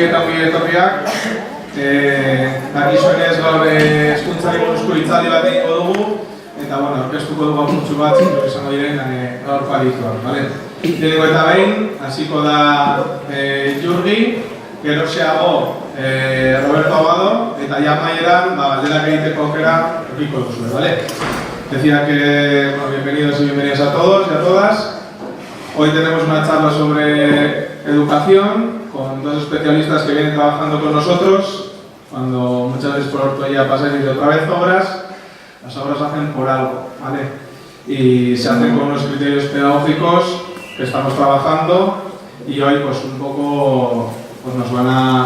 guztiak eta ongi etorriak. Dakizuenez gaur hezkuntzari buruzko hitzaldi bat egingo dugu eta aurkeztuko dugu apurtxu bat zeintzuk izango diren gaurko adituak, bale? Lehenengo eta behin, hasiko da Jurgi, geroxeago Roberto Abado eta ja amaieran galderak egiteko aukera edukiko duzue, bale? Decía que bienvenidos y bienvenidas a todos y a todas. Hoy tenemos una charla sobre educación con dos especialistas que vienen trabajando con nosotros. Cuando muchas veces por ortodoxia pasáis de otra vez obras, las obras se hacen por algo, ¿vale? Y se hacen con unos criterios pedagógicos que estamos trabajando y hoy pues un poco pues nos van a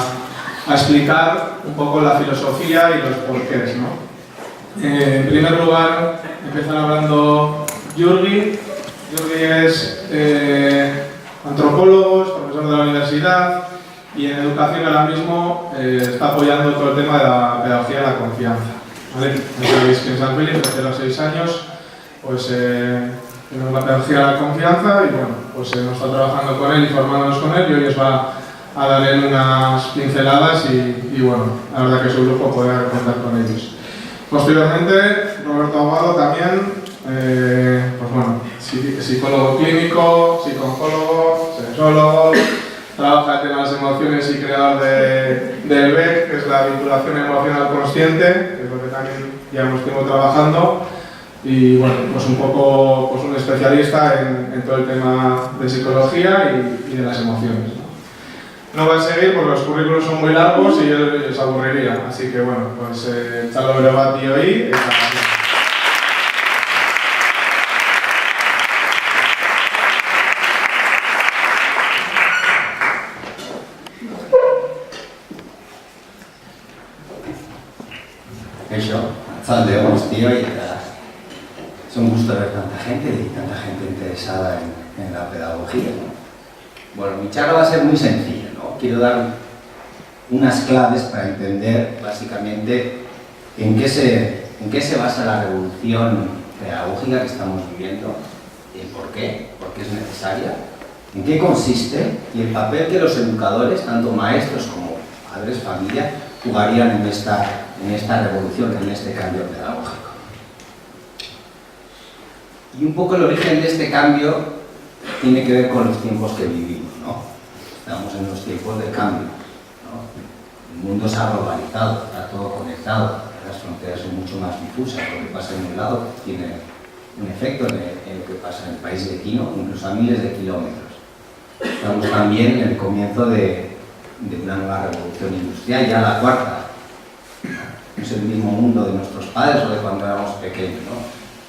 explicar un poco la filosofía y los porqués, ¿no? En primer lugar, empiezan hablando Jurgi. Jurgi es antropólogo, es profesor de la universidad y en educación ahora mismo está apoyando todo el tema de la pedagogía de la confianza, ¿vale? Ya sabéis que en San Felipe, desde los 6 años, pues tenemos la pedagogía de la confianza y bueno, pues hemos estado trabajando con él y formándonos con él y hoy os va a dar él unas pinceladas y bueno, la verdad que es un lujo poder contar con ellos. Posteriormente, Roberto Abado también, pues bueno, psicólogo clínico, psicólogo, sexólogo, trabaja el tema de las emociones y creador del BEC, que es la vinculación emocional consciente, que es lo que también llevamos tiempo trabajando, y bueno, pues un poco pues un especialista en todo el tema de psicología y de las emociones, ¿no? No voy a seguir porque los currículos son muy largos y os aburriría, así que bueno, pues charlo brevati hoy. Eso, arratsalde on guztioi, eta es un gusto ver tanta gente y tanta gente interesada en la pedagogía. Bueno, mi charla va a ser muy sencilla, ¿no? Quiero dar unas claves para entender básicamente en qué se basa la revolución pedagógica que estamos viviendo, y por qué es necesaria, en qué consiste y el papel que los educadores, tanto maestros como padres, familia, jugarían en esta revolución, en este cambio pedagógico. Y un poco el origen de este cambio tiene que ver con los tiempos que vivimos, ¿no? Estamos en los tiempos de cambio, ¿no? El mundo se ha globalizado, está todo conectado, las fronteras son mucho más difusas, lo que pasa en un lado tiene un efecto en lo que pasa en el país vecino, incluso a miles de kilómetros. Estamos también en el comienzo de una nueva revolución industrial, ya la cuarta. No es el mismo mundo de nuestros padres o de cuando éramos pequeños, ¿no?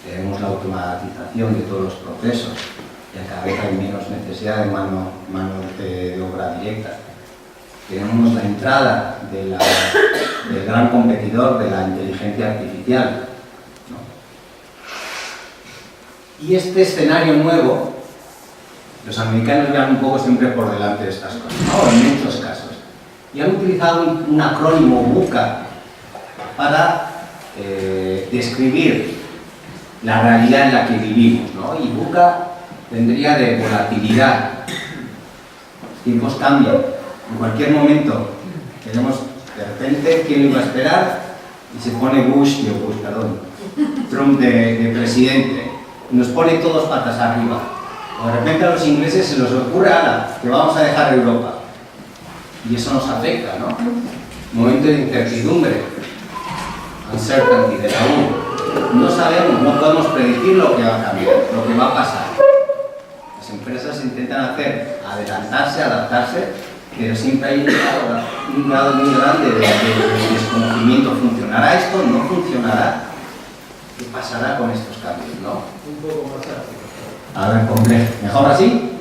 Tenemos la automatización de todos los procesos. Y cada vez hay menos necesidad de mano de obra directa. Tenemos la entrada del gran competidor de la inteligencia artificial, ¿no? Y este escenario nuevo, los americanos van un poco siempre por delante de estas cosas, ¿no? En muchos casos. Y han utilizado un acrónimo VUCA para describir la realidad en la que vivimos, ¿no? Y VUCA tendría de volatilidad. Los tiempos cambian. En cualquier momento tenemos, de repente, ¿quién lo iba a esperar? Y se pone Trump de presidente. Y nos pone todos patas arriba. O de repente a los ingleses se les ocurre, que vamos a dejar Europa. Y eso nos afecta, ¿no? Momento de incertidumbre. Uncertainty de la U. No sabemos, no podemos predecir lo que va a cambiar, lo que va a pasar. Las empresas intentan adelantarse, adaptarse, pero siempre hay un grado muy grande de desconocimiento. ¿Funcionará esto? ¿No funcionará? ¿Qué pasará con estos cambios, no? Un poco más rápido. A ver, ¿mejor así?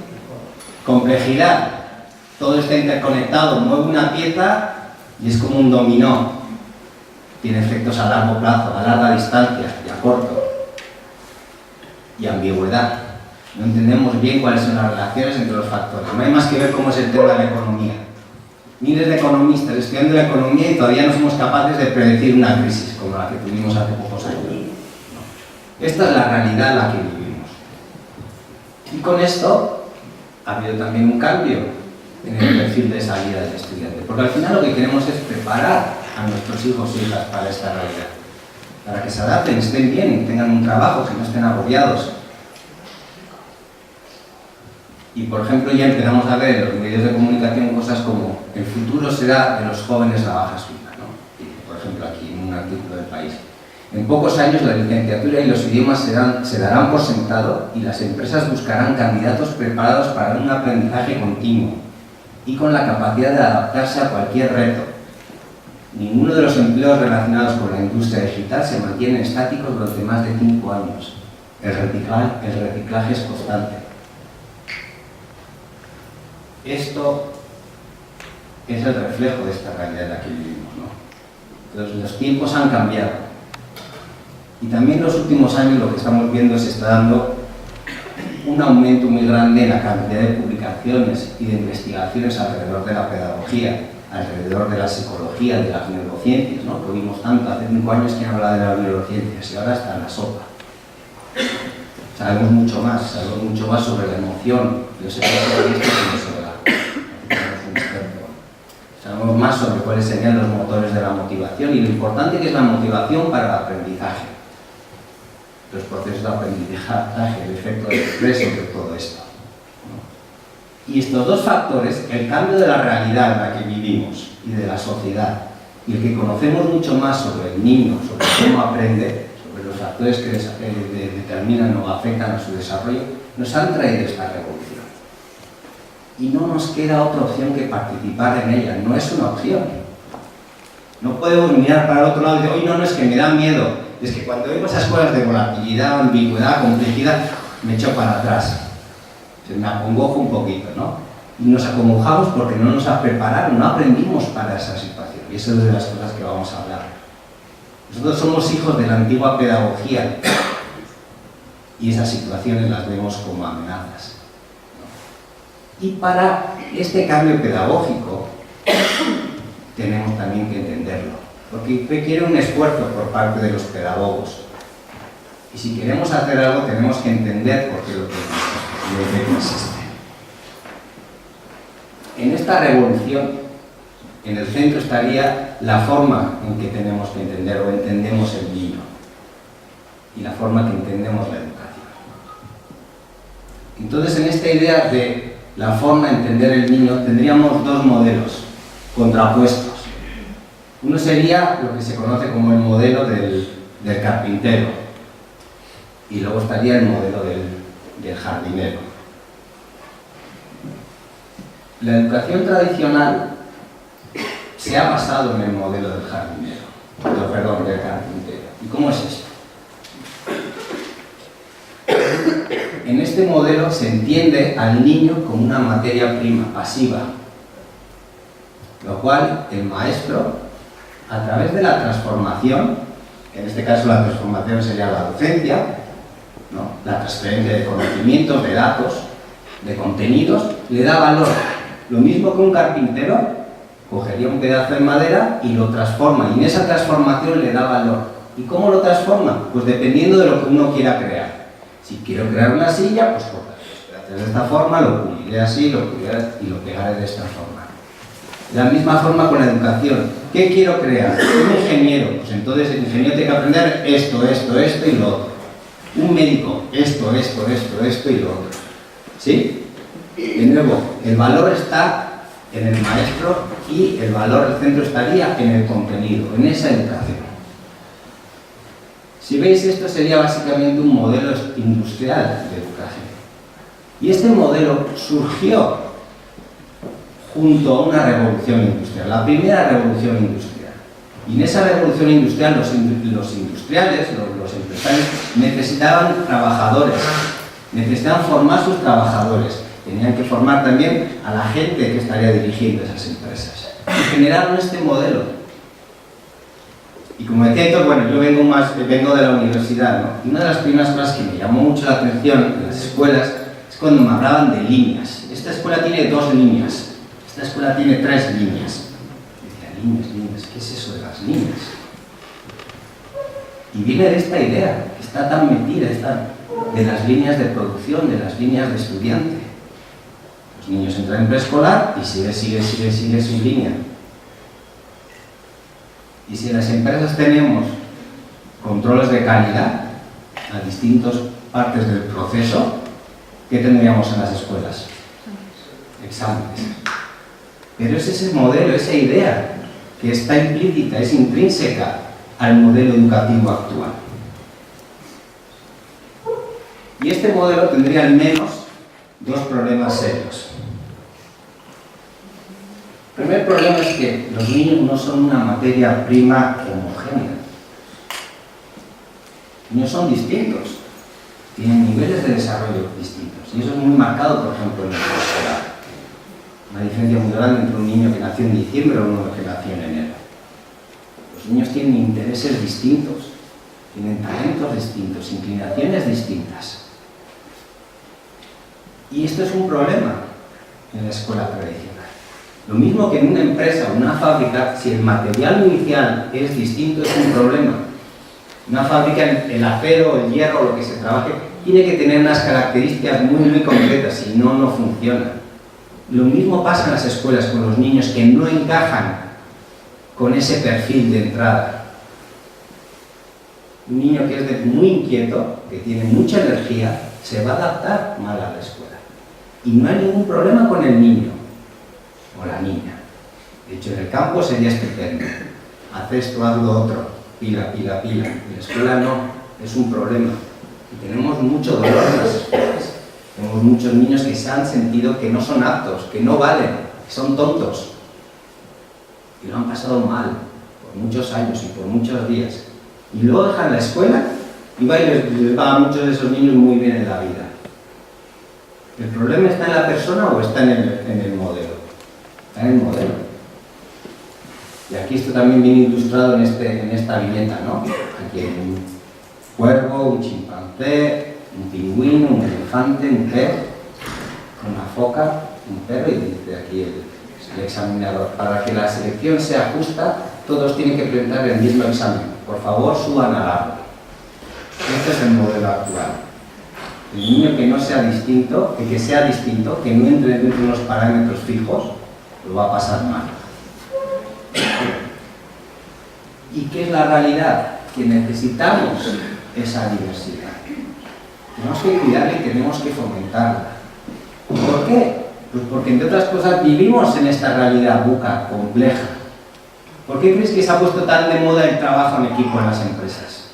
Complejidad. Todo está interconectado, mueve una pieza y es como un dominó. Tiene efectos a largo plazo, a larga distancia y a corto. Y ambigüedad. No entendemos bien cuáles son las relaciones entre los factores. No hay más que ver cómo es el tema de la economía. Miles de economistas estudiando la economía y todavía no somos capaces de predecir una crisis como la que tuvimos hace pocos años. No. Esta es la realidad en la que vivimos. Y con esto ha habido también un cambio en el perfil de salida del estudiante. Porque al final lo que queremos es preparar a nuestros hijos e hijas para esta realidad, para que se adapten, estén bien, tengan un trabajo, que no estén agobiados. Y por ejemplo ya empezamos a ver en los medios de comunicación cosas como el futuro será de los jóvenes la baja suiza, ¿no? Y, por ejemplo aquí en un artículo del País. En pocos años la licenciatura y los idiomas se darán por sentado y las empresas buscarán candidatos preparados para un aprendizaje continuo y con la capacidad de adaptarse a cualquier reto. Ninguno de los empleos relacionados con la industria digital se mantienen estáticos durante más de 5 años. El reciclaje es constante. Esto es el reflejo de esta realidad en la que vivimos, ¿no? Entonces, los tiempos han cambiado. Y también en los últimos años lo que estamos viendo es que se está dando un aumento muy grande en la cantidad de publicaciones y de investigaciones alrededor de la pedagogía, alrededor de la psicología, de las neurociencias, ¿no? Lo vimos tanto, hace 5 años que habla de las neurociencias y ahora está en la sopa. Sabemos mucho más sobre la emoción, los efectos de esto que sobre la... Tenemos un experto. Sabemos más sobre cuáles serían los motores de la motivación y lo importante que es la motivación para el aprendizaje. Los procesos de aprendizaje, el efecto de estrés sobre todo esto, ¿no? Y estos dos factores, el cambio de la realidad en la que vivimos y de la sociedad, y el que conocemos mucho más sobre el niño, sobre cómo aprende, sobre los factores que determinan o afectan a su desarrollo, nos han traído esta revolución. Y no nos queda otra opción que participar en ella, no es una opción. No podemos mirar para el otro lado y decir, oye, no, es que me da miedo. Es que cuando vemos esas cosas de volatilidad, ambigüedad, complejidad, me echo para atrás. Me acongojo un poquito, ¿no? Y nos acongojamos porque no nos prepararon, no aprendimos para esa situación. Y eso es de las cosas que vamos a hablar. Nosotros somos hijos de la antigua pedagogía y esas situaciones las vemos como amenazas, ¿no? Y para este cambio pedagógico tenemos también que entenderlo. Porque requiere un esfuerzo por parte de los pedagogos. Y si queremos hacer algo, tenemos que entender por qué lo que existe. En esta revolución, en el centro estaría la forma en que tenemos que entender o entendemos el niño y la forma que entendemos la educación. Entonces, en esta idea de la forma de entender el niño, tendríamos dos modelos contrapuestos. Uno sería lo que se conoce como el modelo del carpintero y luego estaría el modelo del jardinero. La educación tradicional se ha basado en el modelo del jardinero, del carpintero. ¿Y cómo es esto? En este modelo se entiende al niño como una materia prima, pasiva, lo cual el maestro, a través de la transformación, en este caso la transformación sería la docencia, ¿no? La transferencia de conocimientos, de datos, de contenidos, le da valor. Lo mismo que un carpintero cogería un pedazo de madera y lo transforma, y en esa transformación le da valor. ¿Y cómo lo transforma? Pues dependiendo de lo que uno quiera crear. Si quiero crear una silla, pues cortaré los pedazos de esta forma, lo puliré así, lo puliré y lo pegaré de esta forma. De la misma forma con la educación. ¿Qué quiero crear? Un ingeniero. Pues entonces el ingeniero tiene que aprender esto y lo otro. Un médico, esto y lo otro. ¿Sí? De nuevo, el valor está en el maestro y el valor del centro estaría en el contenido, en esa educación. Si veis, esto sería básicamente un modelo industrial de educación. Y este modelo surgió junto a una revolución industrial, la primera revolución industrial. Y en esa revolución industrial los industriales, los empresarios, necesitaban trabajadores, necesitaban formar sus trabajadores, tenían que formar también a la gente que estaría dirigiendo esas empresas. Y generaron este modelo. Y como decía Héctor, bueno, yo vengo de la universidad, ¿no? Y una de las primeras cosas que me llamó mucho la atención en las escuelas es cuando me hablaban de líneas. Esta escuela tiene 2 líneas. Esta escuela tiene 3 líneas. Y decía, líneas, ¿qué es eso de las líneas? Y viene de esta idea, que está tan metida, de las líneas de producción, de las líneas de estudiante. Los niños entran en preescolar y sigue su línea. Y si en las empresas tenemos controles de calidad a distintas partes del proceso, ¿qué tendríamos en las escuelas? Exámenes. Pero es ese modelo, esa idea que está implícita, es intrínseca al modelo educativo actual. Y este modelo tendría al menos dos problemas serios. El primer problema es que los niños no son una materia prima homogénea. Los niños son distintos, tienen niveles de desarrollo distintos. Y eso es muy marcado, por ejemplo, en la escuela. Una diferencia muy grande entre un niño que nació en diciembre o uno que nació en enero. Los niños tienen intereses distintos, tienen talentos distintos, inclinaciones distintas. Y esto es un problema en la escuela tradicional. Lo mismo que en una empresa o una fábrica, si el material inicial es distinto, es un problema. Una fábrica, el acero, el hierro, lo que se trabaje, tiene que tener unas características muy concretas, si no, no funciona. Lo mismo pasa en las escuelas con los niños que no encajan con ese perfil de entrada. Un niño que es muy inquieto, que tiene mucha energía, se va a adaptar mal a la escuela. Y no hay ningún problema con el niño o la niña. De hecho, en el campo sería estupendo. Haz esto, haz lo otro. Pila. En la escuela no, es un problema. Y tenemos mucho dolor en las escuelas. Tenemos muchos niños que se han sentido que no son aptos, que no valen, que son tontos. Y lo han pasado mal por muchos años y por muchos días. Y luego dejan la escuela y les va a muchos de esos niños muy bien en la vida. ¿El problema está en la persona o está en el modelo? Está en el modelo. Y aquí esto también viene ilustrado en esta viñeta, ¿no? Aquí hay un cuervo, un chimpancé, un pingüino, un elefante, un pez, una foca, un perro y dice aquí el examinador. Para que la selección sea justa, todos tienen que presentar el mismo examen. Por favor, suban al árbol. Este es el modelo actual. El niño que no sea distinto, que sea distinto, que no entre dentro de unos parámetros fijos, lo va a pasar mal. ¿Y qué es la realidad? Que necesitamos esa diversidad. Tenemos que cuidarla y tenemos que fomentarla. ¿Por qué? Pues porque, entre otras cosas, vivimos en esta realidad buca, compleja. ¿Por qué crees que se ha puesto tan de moda el trabajo en equipo en las empresas?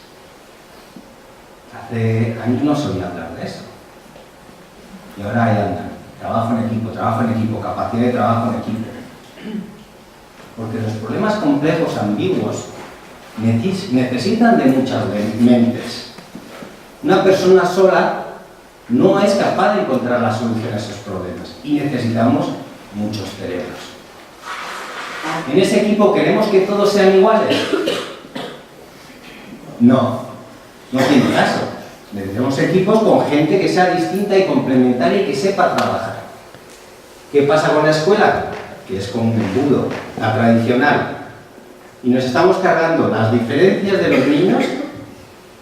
Hace años no solía hablar de eso. Y ahora ahí andan. Trabajo en equipo, capacidad de trabajo en equipo. Porque los problemas complejos, ambiguos, necesitan de muchas mentes. Una persona sola no es capaz de encontrar la solución a esos problemas y necesitamos muchos cerebros. ¿En ese equipo queremos que todos sean iguales? No tiene caso. Necesitamos equipos con gente que sea distinta y complementaria y que sepa trabajar. ¿Qué pasa con la escuela? Que es como un embudo, la tradicional. Y nos estamos cargando las diferencias de los niños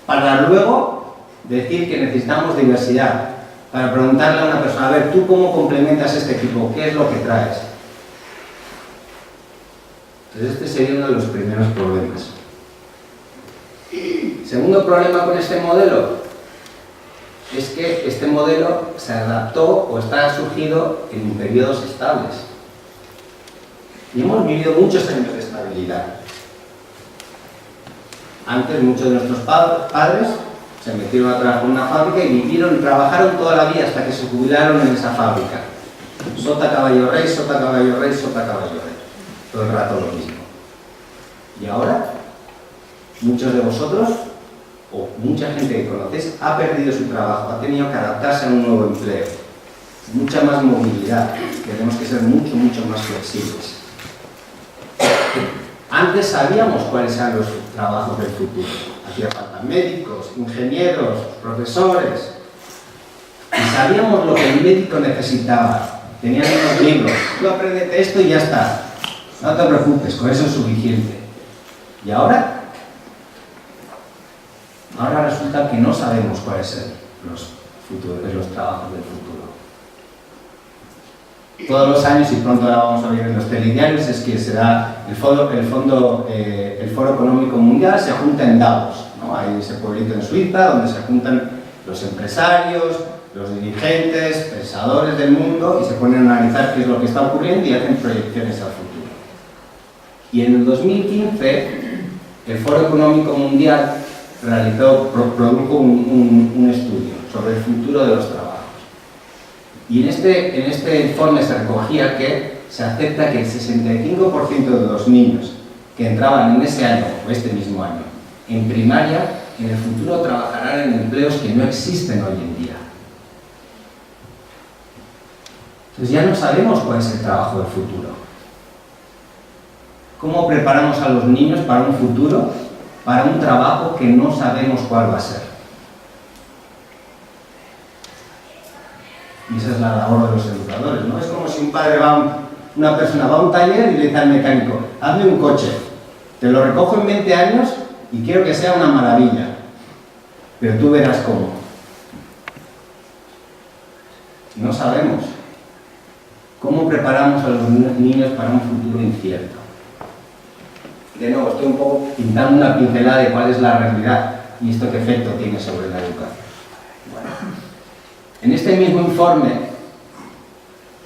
para luego decir que necesitamos diversidad. Para preguntarle a una persona, a ver, ¿tú cómo complementas este equipo? ¿Qué es lo que traes? Entonces este sería uno de los primeros problemas. Segundo problema con este modelo es que este modelo se adaptó o está surgido en periodos estables. Y hemos vivido muchos años de estabilidad. Antes muchos de nuestros padres se metieron a trabajar en una fábrica y vivieron y trabajaron toda la vida hasta que se jubilaron en esa fábrica. Sota, caballo, rey, sota, caballo, rey, sota, caballo, rey. Todo el rato lo mismo. Y ahora, muchos de vosotros, o mucha gente que conocéis, ha perdido su trabajo, ha tenido que adaptarse a un nuevo empleo. Mucha más movilidad. Tenemos que ser mucho más flexibles. Antes sabíamos cuáles eran los trabajos del futuro. Hacía falta médicos, ingenieros, profesores. Y sabíamos lo que el médico necesitaba. Tenían unos libros. Tú apréndete esto y ya está. No te preocupes, con eso es suficiente. ¿Y ahora? Ahora resulta que no sabemos cuáles son los trabajos del futuro. todos los años, y pronto ahora vamos a ver en los telediarios, es que será el Foro Económico Mundial se junta en Davos, ¿no? Hay ese pueblito en Suiza donde se juntan los empresarios, los dirigentes, pensadores del mundo, y se ponen a analizar qué es lo que está ocurriendo y hacen proyecciones al futuro. Y en el 2015 el Foro Económico Mundial produjo un estudio sobre el futuro de los trabajos. Y en este informe se recogía que se acepta que el 65% de los niños que entraban en ese año, o este mismo año, en primaria, en el futuro trabajarán en empleos que no existen hoy en día. Entonces ya no sabemos cuál es el trabajo del futuro. ¿Cómo preparamos a los niños para un futuro, para un trabajo que no sabemos cuál va a ser? Y esa es la labor de los educadores, ¿no? Es como si un padre una persona va a un taller y le dice al mecánico, hazme un coche, te lo recojo en 20 años y quiero que sea una maravilla, pero tú verás cómo. No sabemos. ¿Cómo preparamos a los niños para un futuro incierto? De nuevo, estoy un poco pintando una pincelada de cuál es la realidad y esto qué efecto tiene sobre la educación. Bueno, en este mismo informe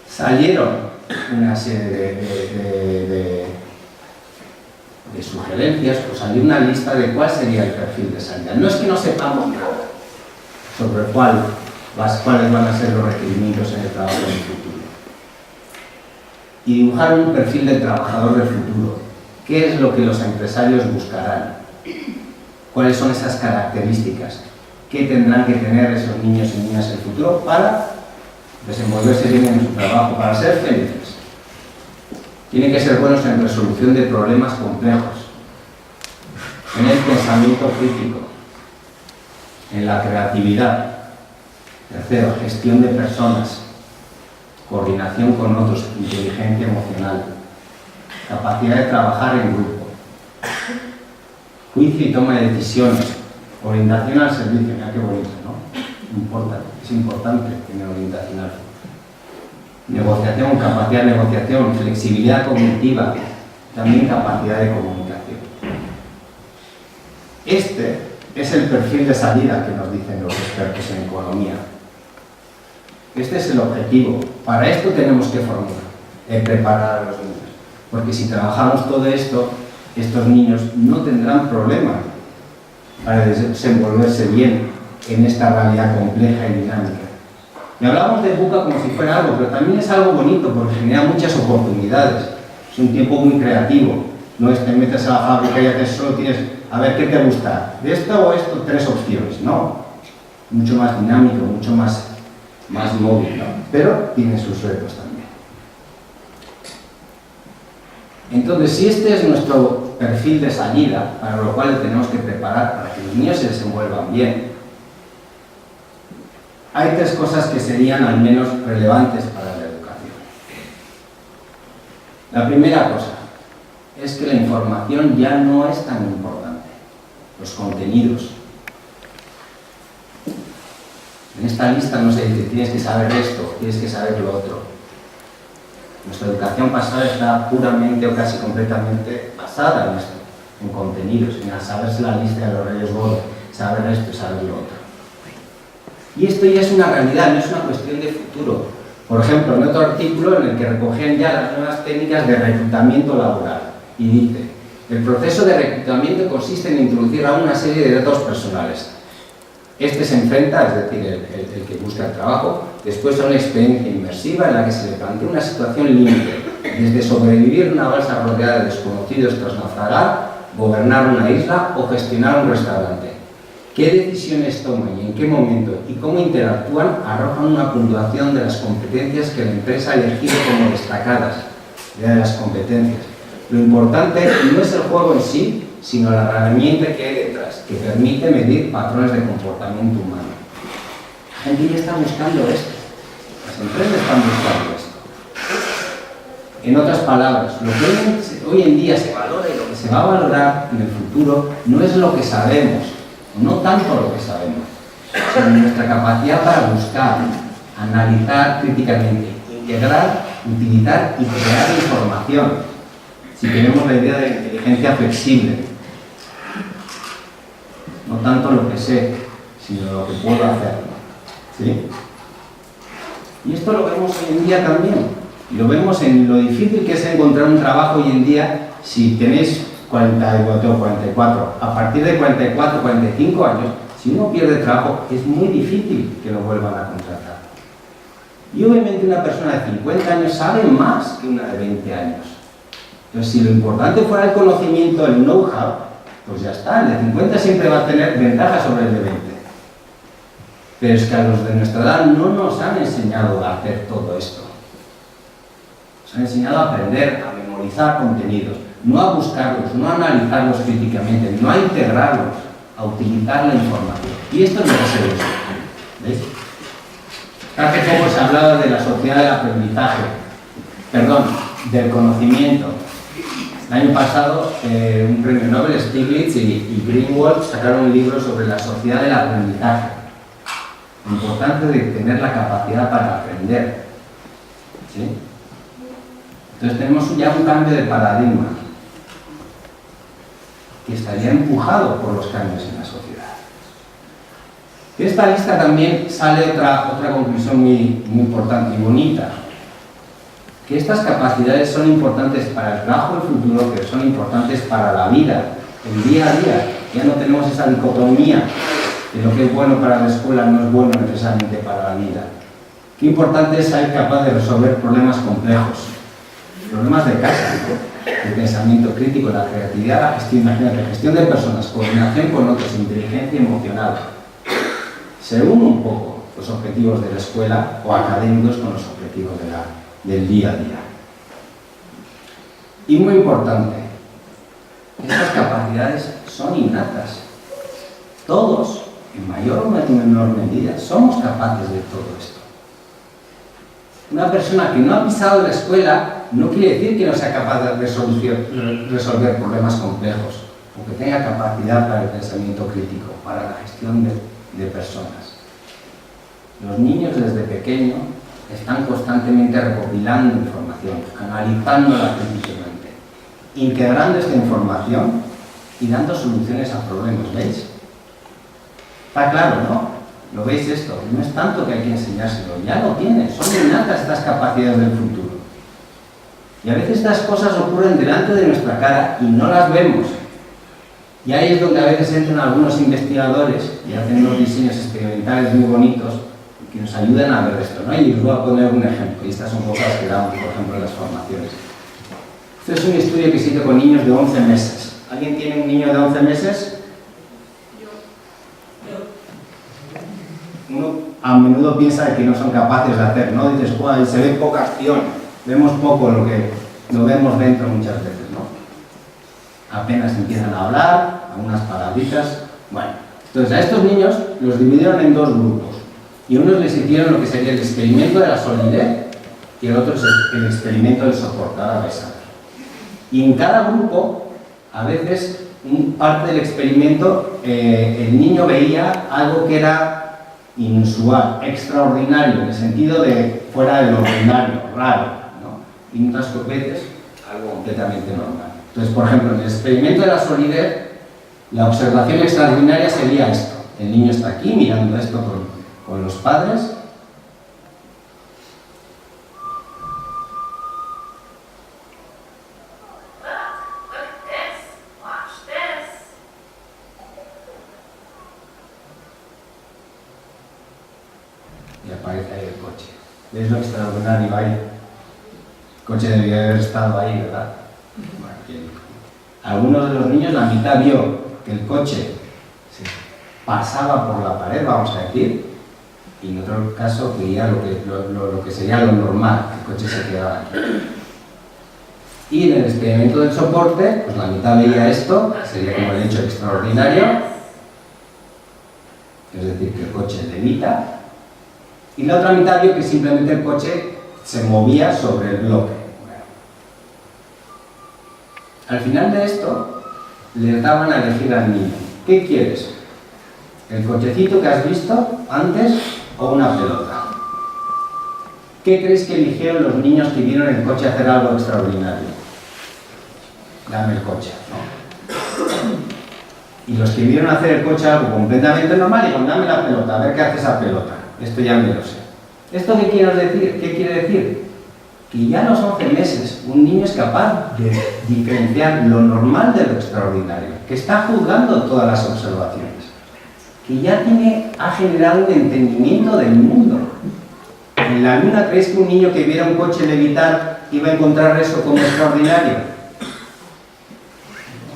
salieron una serie de sugerencias, o salió una lista de cuál sería el perfil de salida. No es que no sepamos nada sobre cuáles van a ser los requerimientos en el trabajo del futuro. Y dibujar un perfil del trabajador del futuro. ¿Qué es lo que los empresarios buscarán? ¿Cuáles son esas características? ¿Qué tendrán que tener esos niños y niñas en el futuro para desenvolverse bien en su trabajo, para ser felices? Tienen que ser buenos en resolución de problemas complejos, en el pensamiento crítico, en la creatividad. Tercero, gestión de personas, coordinación con otros, inteligencia emocional, capacidad de trabajar en grupo, juicio y toma de decisiones, orientación al servicio. Mira qué bonito, ¿no? Es importante tener orientación al servicio. Negociación, capacidad de negociación, flexibilidad cognitiva, también capacidad de comunicación. Este es el perfil de salida que nos dicen los expertos en economía. Este es el objetivo. Para esto tenemos que formar, preparar a los niños. Porque si trabajamos todo esto, estos niños no tendrán problema para desenvolverse bien en esta realidad compleja y dinámica. Y hablamos de VUCA como si fuera algo, pero también es algo bonito porque genera muchas oportunidades. Es un tiempo muy creativo. No es te metes a la fábrica y haces solo tienes, a ver qué te gusta, de esto o esto, 3 opciones. No. Mucho más dinámico, mucho más móvil, ¿no? Pero tiene sus retos también. Entonces, si este es nuestro perfil de salida, para lo cual tenemos que preparar para que los niños se desenvuelvan bien, hay 3 cosas que serían al menos relevantes para la educación. La primera cosa es que la información ya no es tan importante, los contenidos. En esta lista no se dice tienes que saber esto, tienes que saber lo otro. Nuestra educación pasada está puramente o casi completamente basada en esto, en contenidos, en saberse la lista de los Reyes Godos, saber esto y saber lo otro. Y esto ya es una realidad, no es una cuestión de futuro. Por ejemplo, en otro artículo en el que recogían ya las nuevas técnicas de reclutamiento laboral, y dice, el proceso de reclutamiento consiste en introducir a una serie de datos personales. Este se enfrenta, es decir, el que busca el trabajo, después a una experiencia inmersiva en la que se le plantea una situación límite, desde sobrevivir en una balsa rodeada de desconocidos tras naufragar, gobernar una isla o gestionar un restaurante. ¿Qué decisiones toman y en qué momento y cómo interactúan arrojan una puntuación de las competencias que la empresa ha elegido como destacadas, de las competencias? Lo importante no es el juego en sí, sino la herramienta que hay detrás, que permite medir patrones de comportamiento humano. La gente ya está buscando esto. Las empresas están buscando esto. En otras palabras, lo que hoy en día se valora y lo que se va a valorar en el futuro no es lo que sabemos, no tanto lo que sabemos, sino nuestra capacidad para buscar, analizar críticamente, integrar utilizar y crear información. Si queremos la idea de la inteligencia flexible, no tanto lo que sé, sino lo que puedo hacer, ¿sí? Y esto lo vemos hoy en día también. Lo vemos en lo difícil que es encontrar un trabajo hoy en día si tenéis 44 o 44. A partir de 44, 45 años, si uno pierde trabajo, es muy difícil que lo vuelvan a contratar. Y obviamente una persona de 50 años sabe más que una de 20 años. Entonces, si lo importante fuera el conocimiento, el know-how, pues ya está, el de 50 siempre va a tener ventaja sobre el de 20. Pero es que a los de nuestra edad no nos han enseñado a hacer todo esto. Nos han enseñado a aprender, a memorizar contenidos, no a buscarlos, no a analizarlos críticamente, no a integrarlos, a utilizar la información. Y esto es lo que se usa. ¿Veis? Hace poco se hablaba de la sociedad del aprendizaje, perdón, del conocimiento. El año pasado, un premio Nobel, Stiglitz y Greenwald sacaron un libro sobre la sociedad del aprendizaje. Lo importante de tener la capacidad para aprender. ¿Sí? Entonces tenemos ya un cambio de paradigma que estaría empujado por los cambios en la sociedad. De esta lista también sale otra conclusión muy importante y bonita, que estas capacidades son importantes para el trabajo del futuro, pero son importantes para la vida, el día a día. Ya no tenemos esa dicotomía de lo que es bueno para la escuela no es bueno necesariamente para la vida. Qué importante es ser capaz de resolver problemas complejos, problemas de casa, ¿no? El pensamiento crítico, la creatividad, la gestión, imagínate, gestión de personas, coordinación con otros, inteligencia emocional. Se unen un poco los objetivos de la escuela o académicos con los objetivos del día a día. Y muy importante, estas capacidades son innatas. Todos, en mayor o menor medida, somos capaces de todo esto. Una persona que no ha pisado la escuela no quiere decir que no sea capaz de resolver problemas complejos o que tenga capacidad para el pensamiento crítico, para la gestión de personas. Los niños desde pequeños están constantemente recopilando información, analizándola críticamente, integrando esta información y dando soluciones a problemas, ¿veis? Está claro, ¿no? ¿Lo veis esto? No es tanto que hay que enseñárselo, ya lo tienen, son innatas estas capacidades del futuro. Y a veces estas cosas ocurren delante de nuestra cara y no las vemos. Y ahí es donde a veces entran algunos investigadores y hacen unos diseños experimentales muy bonitos que nos ayudan a ver esto, ¿no? Y os voy a poner un ejemplo, y estas son cosas que damos, por ejemplo, en las formaciones. Este es un estudio que se hizo con niños de 11 meses. ¿Alguien tiene un niño de 11 meses? Uno a menudo piensa que no son capaces de hacer, ¿no? Dices, ¡guau! Se ve poca acción, vemos poco lo que lo vemos dentro muchas veces, ¿no? Apenas empiezan a hablar, algunas palabritas. Bueno, entonces a estos niños los dividieron en dos grupos y unos les hicieron lo que sería el experimento de la solidez y el otro es el experimento de soportar a pesar. Y en cada grupo, a veces, parte del experimento, el niño veía algo que era inusual, extraordinario, en el sentido de fuera de lo ordinario, raro, ¿no? Y otras veces algo completamente normal. Entonces, por ejemplo, en el experimento de la solidez, la observación extraordinaria sería esto. El niño está aquí mirando esto con los padres. Y aparece ahí el coche. ¿Veis lo extraordinario ahí? El coche debía haber estado ahí, ¿verdad? Bueno, algunos de los niños, la mitad vio que el coche pasaba por la pared, vamos a decir, y en otro caso veía lo que sería lo normal, que el coche se quedaba aquí. Y en el experimento del soporte, pues la mitad veía esto, sería como el hecho extraordinario, es decir, que el coche levita, y la otra mitad vio que simplemente el coche se movía sobre el bloque. Al final de esto, les daban a elegir al niño. ¿Qué quieres? ¿El cochecito que has visto antes o una pelota? ¿Qué creéis que eligieron los niños que vieron el coche hacer algo extraordinario? Dame el coche, ¿no? Y los que vieron hacer el coche algo completamente normal, dijeron, dame la pelota, a ver qué hace esa pelota. Esto ya me lo sé. ¿Esto qué quiere decir? ¿Qué quiere decir? Que ya a los 11 meses un niño es capaz de diferenciar lo normal de lo extraordinario, que está juzgando todas las observaciones, que ya ha generado un entendimiento del mundo. ¿En la luna creéis que un niño que viera un coche levitar iba a encontrar eso como extraordinario?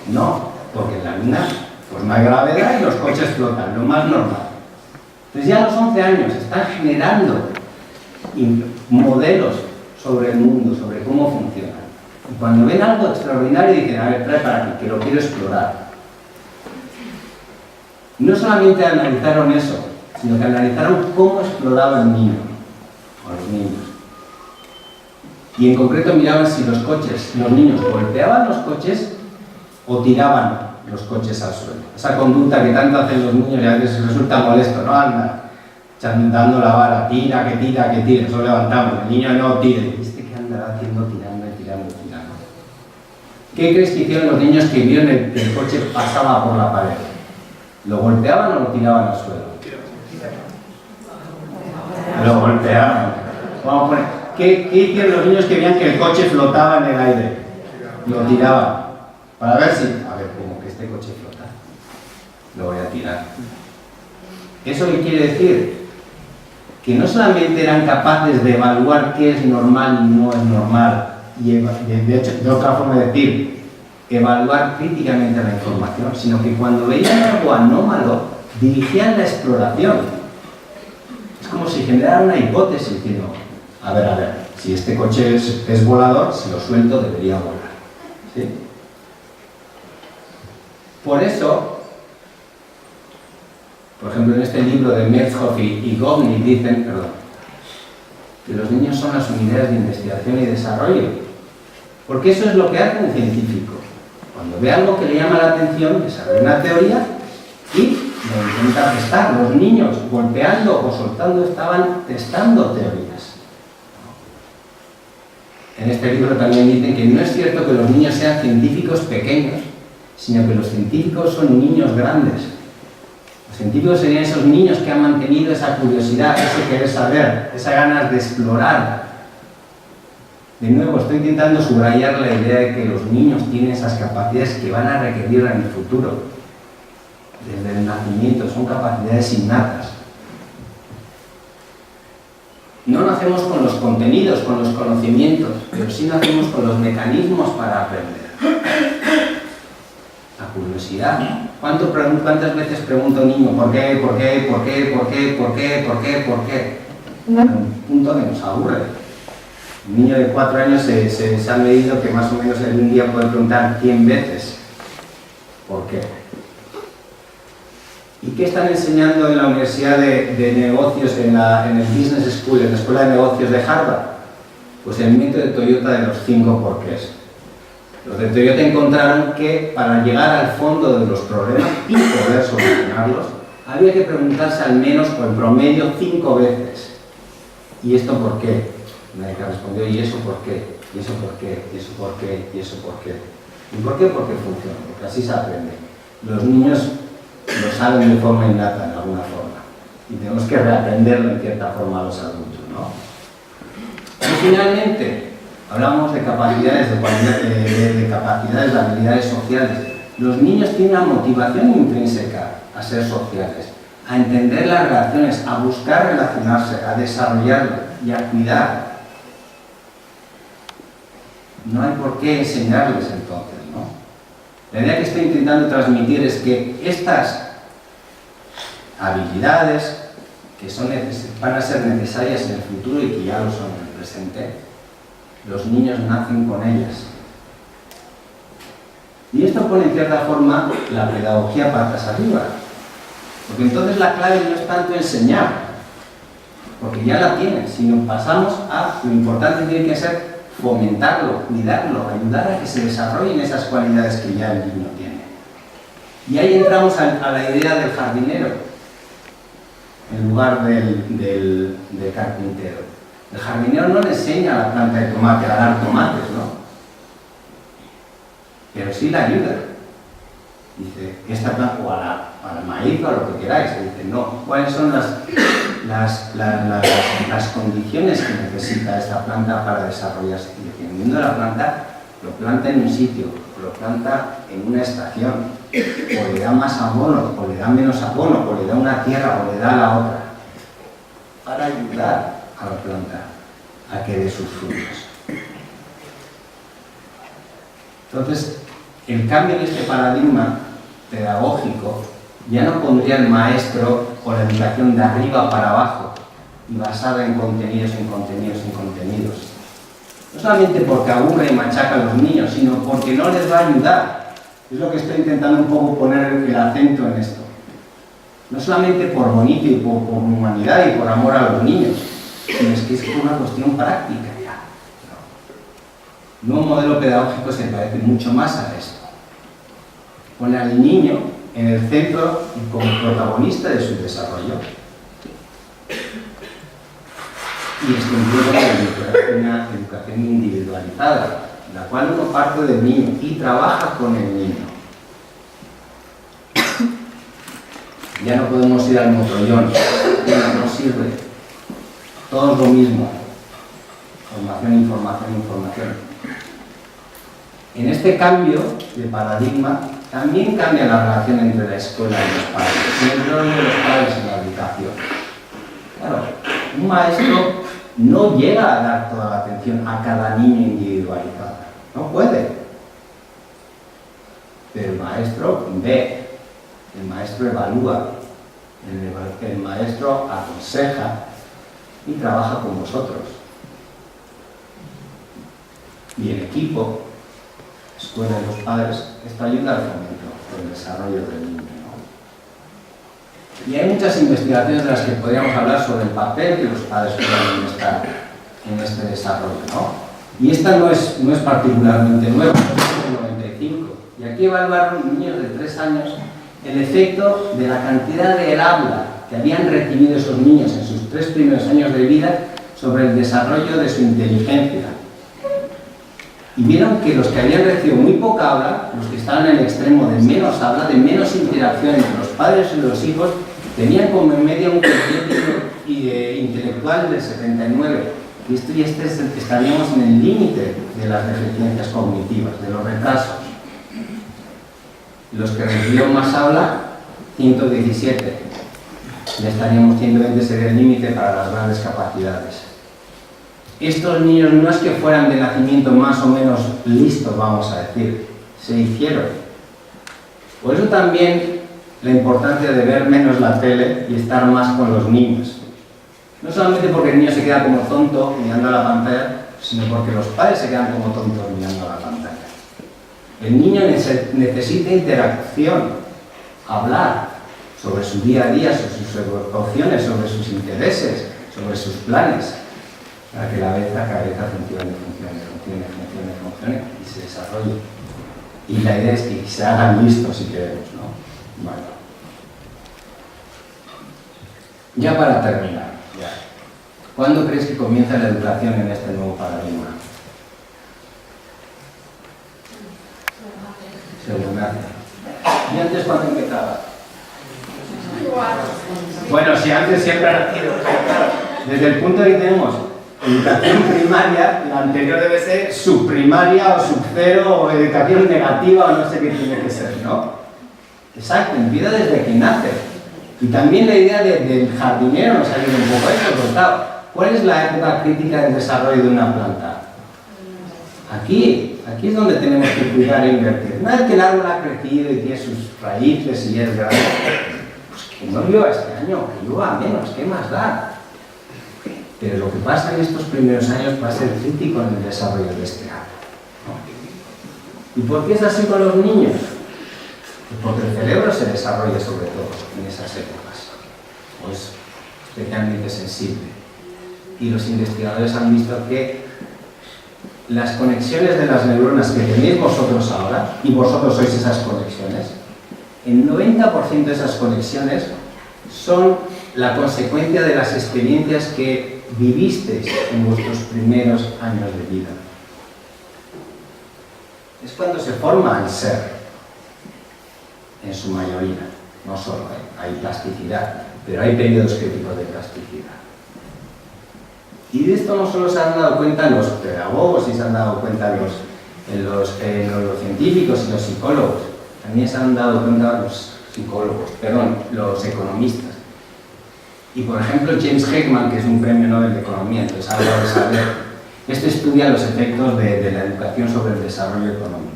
No, porque en la luna pues no hay gravedad y los coches flotan, lo más normal. Entonces ya a los 11 años están generando modelos sobre el mundo, sobre cómo funciona. Y cuando ven algo extraordinario dicen, a ver, trae para aquí, que lo quiero explorar. No solamente analizaron eso, sino que analizaron cómo exploraba el niño, o los niños. Y en concreto miraban si los niños golpeaban los coches o tiraban los coches al suelo. Esa conducta que tanto hacen los niños y a veces resulta molesto, ¿no? Anda, dando la vara, tira, que tira, que tira, eso levantamos, el niño no tire. ¿Viste qué andará haciendo tirando? ¿Qué crees que hicieron los niños que vieron que el coche pasaba por la pared? ¿Lo golpeaban o lo tiraban al suelo? Lo golpeaban. Vamos a poner, ¿qué hicieron los niños que veían que el coche flotaba en el aire? Lo tiraban. Para ver si, a ver, como que este coche flota, lo voy a tirar. ¿Eso qué quiere decir? Que no solamente eran capaces de evaluar qué es normal y no es normal, y de hecho, de otra forma de decir, evaluar críticamente la información, sino que cuando veían algo anómalo, dirigían la exploración. Es como si generaran una hipótesis, diciendo, a ver, si este coche es volador, si lo suelto debería volar. ¿Sí? Por eso, por ejemplo, en este libro de Metcalfe y Gopnik dicen, que los niños son las unidades de investigación y desarrollo. Porque eso es lo que hace un científico. Cuando ve algo que le llama la atención, desarrolla una teoría y lo intenta testar. Los niños, golpeando o soltando, estaban testando teorías. En este libro también dicen que no es cierto que los niños sean científicos pequeños, sino que los científicos son niños grandes. Los científicos serían esos niños que han mantenido esa curiosidad, ese querer saber, esas ganas de explorar. De nuevo, estoy intentando subrayar la idea de que los niños tienen esas capacidades que van a requerir en el futuro. Desde el nacimiento, son capacidades innatas. No nacemos con los contenidos, con los conocimientos, pero sí nacemos con los mecanismos para aprender. La curiosidad. ¿Cuántas veces pregunta un niño por qué, por qué, por qué, por qué, por qué, por qué, por qué? A un punto que nos aburre. Un niño de 4 años se ha medido que más o menos en un día puede preguntar 100 veces ¿por qué? ¿Y qué están enseñando en la Universidad de Negocios, en el Business School, en la Escuela de Negocios de Harvard? Pues el método de Toyota de los 5 porqués. Los de Toyota encontraron que para llegar al fondo de los problemas y poder solucionarlos, había que preguntarse al menos o en promedio 5 veces. ¿Y esto por qué? Nadie respondió, ¿y eso por qué? ¿Y eso por qué? ¿Y eso por qué? ¿Y eso por qué? ¿Y por qué? Porque funciona, porque así se aprende. Los niños lo saben de forma innata, en alguna forma. Y tenemos que reaprenderlo en cierta forma a los adultos, ¿no? Y finalmente, hablamos de capacidades, de capacidades, de habilidades sociales. Los niños tienen una motivación intrínseca a ser sociales, a entender las relaciones, a buscar relacionarse, a desarrollarlo y a cuidar. No hay por qué enseñarles entonces, ¿no? La idea que estoy intentando transmitir es que estas habilidades que van a ser necesarias en el futuro y que ya lo son en el presente, los niños nacen con ellas. Y esto pone en cierta forma la pedagogía patas arriba. Porque entonces la clave no es tanto enseñar, porque ya la tienen, sino pasamos a lo importante tiene que ser fomentarlo, cuidarlo, ayudar a que se desarrollen esas cualidades que ya el niño tiene. Y ahí entramos a la idea del jardinero, en lugar del carpintero. El jardinero no le enseña a la planta de tomate a dar tomates, ¿no? Pero sí la ayuda. Dice, esta planta, o al maíz o a lo que queráis. Dice, no, ¿cuáles son las condiciones que necesita esta planta para desarrollarse? Y dependiendo de la planta, lo planta en un sitio, lo planta en una estación, o le da más abono, o le da menos abono, o le da una tierra, o le da la otra, para ayudar a la planta a que dé sus frutos. Entonces, el cambio en este paradigma pedagógico ya no pondría el maestro o la educación de arriba para abajo y basada en contenidos, en contenidos, en contenidos. No solamente porque aburre y machaca a los niños, sino porque no les va a ayudar. Es lo que estoy intentando un poco poner el acento en esto. No solamente por bonito y por humanidad y por amor a los niños, sino es que es una cuestión práctica ya. Un nuevo modelo pedagógico se parece mucho más a esto. Pone al niño en el centro y como protagonista de su desarrollo. Y esto implica una educación individualizada, en la cual uno parte del niño y trabaja con el niño. Ya no podemos ir al motollón, no sirve. Todo es lo mismo. Formación, información, información. En este cambio de paradigma, también cambia la relación entre la escuela y los padres, y el rol de los padres en la educación. Claro, un maestro no llega a dar toda la atención a cada niño individualizada. No puede. Pero el maestro ve, el maestro evalúa, el maestro aconseja y trabaja con vosotros. Y el equipo, escuela y los padres, esto ayuda al fomento del desarrollo del niño, ¿no? Y hay muchas investigaciones de las que podríamos hablar sobre el papel que los padres pueden estar en este desarrollo, ¿no? Y esta no es particularmente nueva, es del 95. Y aquí evaluaron niños de 3 años el efecto de la cantidad del habla que habían recibido esos niños en sus 3 primeros años de vida sobre el desarrollo de su inteligencia. Y vieron que los que habían recibido muy poca habla, los que estaban en el extremo de menos habla, de menos interacción entre los padres y los hijos, tenían como en media un coeficiente intelectual del 79. Y esto ya estaríamos en el límite de las deficiencias cognitivas, de los retrasos. Los que recibieron más habla, 117. Ya estaríamos 120, sería el límite para las grandes capacidades. Estos niños no es que fueran de nacimiento más o menos listos, vamos a decir, se hicieron. Por eso también la importancia de ver menos la tele y estar más con los niños. No solamente porque el niño se queda como tonto mirando a la pantalla, sino porque los padres se quedan como tontos mirando a la pantalla. El niño necesita interacción, hablar sobre su día a día, sobre sus opciones, sobre sus intereses, sobre sus planes, para que la cabeza funcione y se desarrolle. Y la idea es que se hagan listos si queremos, ¿no? Bueno. Ya para terminar, ¿cuándo crees que comienza la educación en este nuevo paradigma? Secundaria. ¿Y antes cuándo empezaba? Bueno, si antes siempre ha nacido, desde el punto que tenemos educación primaria, la anterior debe ser subprimaria o subcero o educación negativa o no sé qué tiene que ser, ¿no? Exacto, empieza desde que nace. Y también la idea del jardinero nos ayuda un poco a eso, porque claro, ¿cuál es la época crítica del desarrollo de una planta? Aquí es donde tenemos que cuidar e invertir. Una vez que el árbol ha crecido y tiene sus raíces y es grande, pues que no llueva este año, que llueva menos, ¿qué más da? Pero lo que pasa en estos primeros años va a ser crítico en el desarrollo de este árbol, ¿no? ¿Y por qué es así con los niños? Pues porque el cerebro se desarrolla sobre todo en esas épocas, pues especialmente sensible. Y los investigadores han visto que las conexiones de las neuronas que tenéis vosotros ahora, y vosotros sois esas conexiones, el 90% de esas conexiones son la consecuencia de las experiencias que vivisteis en vuestros primeros años de vida. Es cuando se forma el ser, en su mayoría, no solo hay plasticidad, pero hay periodos críticos de plasticidad. Y de esto no solo se han dado cuenta los pedagogos y se han dado cuenta los científicos y los psicólogos, también se han dado cuenta los economistas. Y por ejemplo James Heckman, que es un premio Nobel de Economía, entonces habla de saber, este estudia los efectos de la educación sobre el desarrollo económico.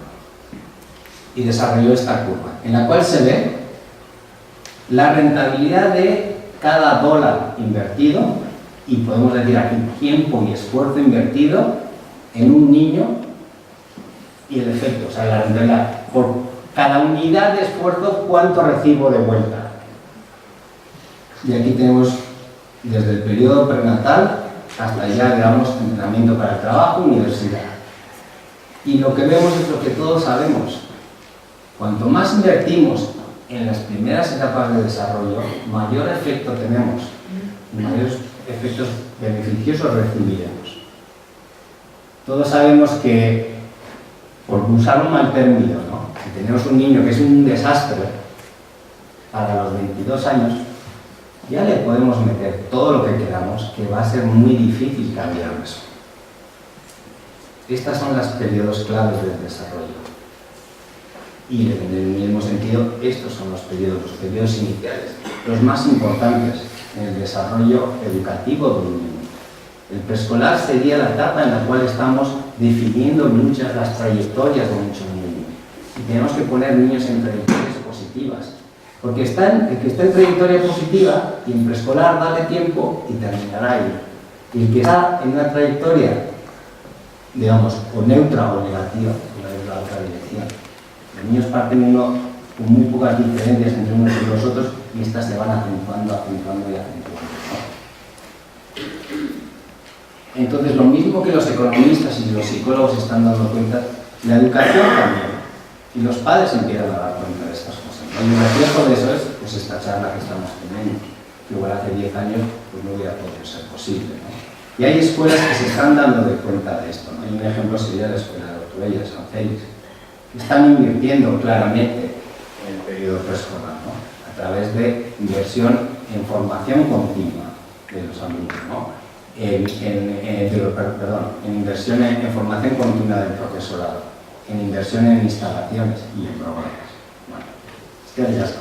Y desarrolló esta curva, en la cual se ve la rentabilidad de cada dólar invertido, y podemos decir aquí tiempo y esfuerzo invertido en un niño, y el efecto, o sea, la rentabilidad, por cada unidad de esfuerzo, cuánto recibo de vuelta. Y aquí tenemos desde el periodo prenatal hasta ya, digamos, entrenamiento para el trabajo, universidad. Y lo que vemos es lo que todos sabemos. Cuanto más invertimos en las primeras etapas de desarrollo, mayor efecto tenemos, y mayores efectos beneficiosos recibiremos. Todos sabemos que, por usar un mal término, ¿no?, si tenemos un niño que es un desastre, para los 22 años, ya le podemos meter todo lo que queramos, que va a ser muy difícil cambiar eso. Estas son los periodos claves del desarrollo. Y en el mismo sentido, estos son los periodos iniciales, los más importantes en el desarrollo educativo de un niño. El preescolar sería la etapa en la cual estamos definiendo muchas las trayectorias de muchos niños. Y tenemos que poner niños en trayectorias positivas. Porque el que está en trayectoria positiva y en preescolar dale tiempo y terminará ahí. Y el que está en una trayectoria, digamos, o neutra o negativa, en la otra dirección. Los niños parten uno con muy pocas diferencias entre unos y los otros y estas se van acentuando y acentuando, ¿no? Entonces, lo mismo que los economistas y los psicólogos se están dando cuenta, la educación también. Y los padres empiezan a dar cuenta de estas cosas, ¿no? Y un reflejo de eso es pues, esta charla que estamos teniendo, que igual hace 10 años pues, no hubiera podido ser posible, ¿no? Y hay escuelas que se están dando de cuenta de esto, ¿no? Y un ejemplo sería la escuela de Ortuella, San Félix, que están invirtiendo claramente en el periodo preescolar, ¿no?, a través de inversión en formación continua de los alumnos, ¿no?, en inversión en formación continua del profesorado, en inversión en instalaciones y en programas. Bueno, es que ya está.